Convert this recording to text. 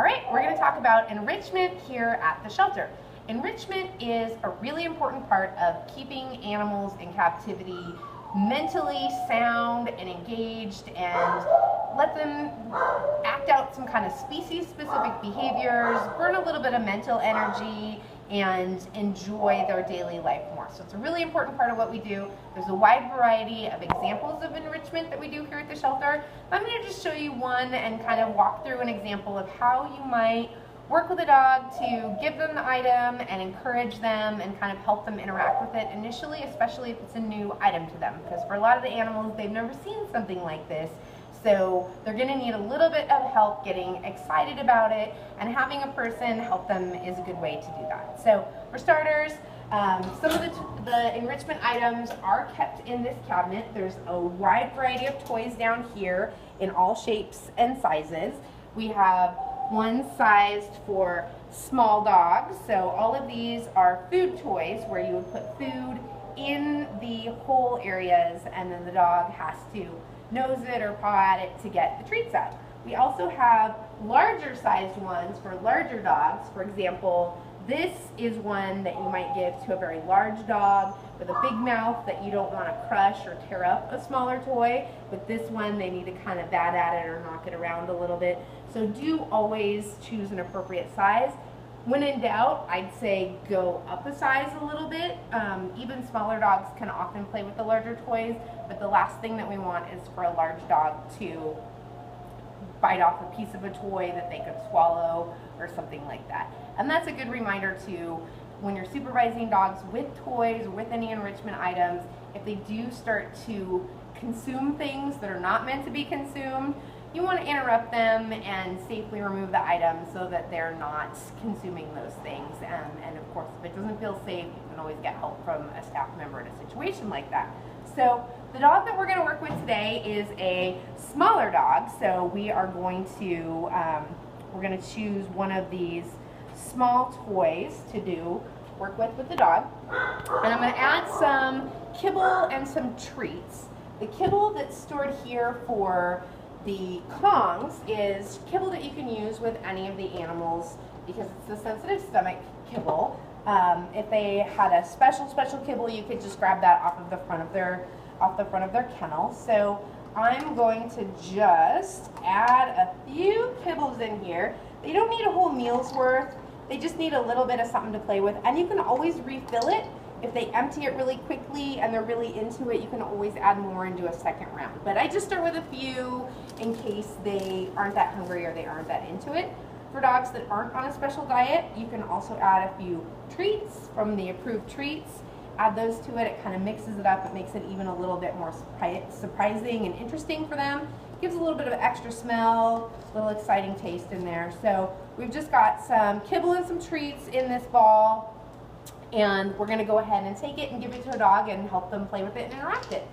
All right, we're going to talk about enrichment here at the shelter. Enrichment is a really important part of keeping animals in captivity mentally sound and engaged, and let them act out some kind of species-specific behaviors, burn a little bit of mental energy, and enjoy their daily life more. So it's a really important part of what we do. There's a wide variety of examples of enrichment that we do here at the shelter. I'm going to just show you one and kind of walk through an example of how you might work with a dog to give them the item and encourage them and kind of help them interact with it initially, especially if it's a new item to them. Because for a lot of the animals, they've never seen something like this. So they're going to need a little bit of help getting excited about it, and having a person help them is a good way to do that. So for starters, some of the enrichment items are kept in this cabinet. There's a wide variety of toys down here in all shapes and sizes. We have one sized for small dogs. So all of these are food toys where you would put food in the hole areas, and then the dog has to nose it or paw at it to get the treats out. We also have larger sized ones for larger dogs. For example, this is one that you might give to a very large dog with a big mouth that you don't want to crush or tear up a smaller toy. With this one, they need to kind of bat at it or knock it around a little bit. So do always choose an appropriate size. When in doubt, I'd say go up a size a little bit. Even smaller dogs can often play with the larger toys, but the last thing that we want is for a large dog to bite off a piece of a toy that they could swallow or something like that. And that's a good reminder too, when you're supervising dogs with toys or with any enrichment items, if they do start to consume things that are not meant to be consumed, you want to interrupt them and safely remove the item so that they're not consuming those things. And of course, if it doesn't feel safe, you can always get help from a staff member in a situation like that. So the dog that we're going to work with today is a smaller dog. So we are going to, we're going to choose one of these small toys to work with the dog. And I'm going to add some kibble and some treats. The kibble that's stored here for the Kongs is kibble that you can use with any of the animals because it's a sensitive stomach kibble. If they had a special kibble, you could just grab that off the front of their kennel. So I'm going to just add a few kibbles in here. They don't need a whole meal's worth. They just need a little bit of something to play with, and you can always refill it. If they empty it really quickly and they're really into it, you can always add more and do a second round. But I just start with a few in case they aren't that hungry or they aren't that into it. For dogs that aren't on a special diet, you can also add a few treats from the approved treats. Add those to it. It kind of mixes it up. It makes it even a little bit more surprising and interesting for them. Gives a little bit of extra smell, a little exciting taste in there. So we've just got some kibble and some treats in this ball. And we're going to go ahead and take it and give it to a dog and help them play with it and interact it.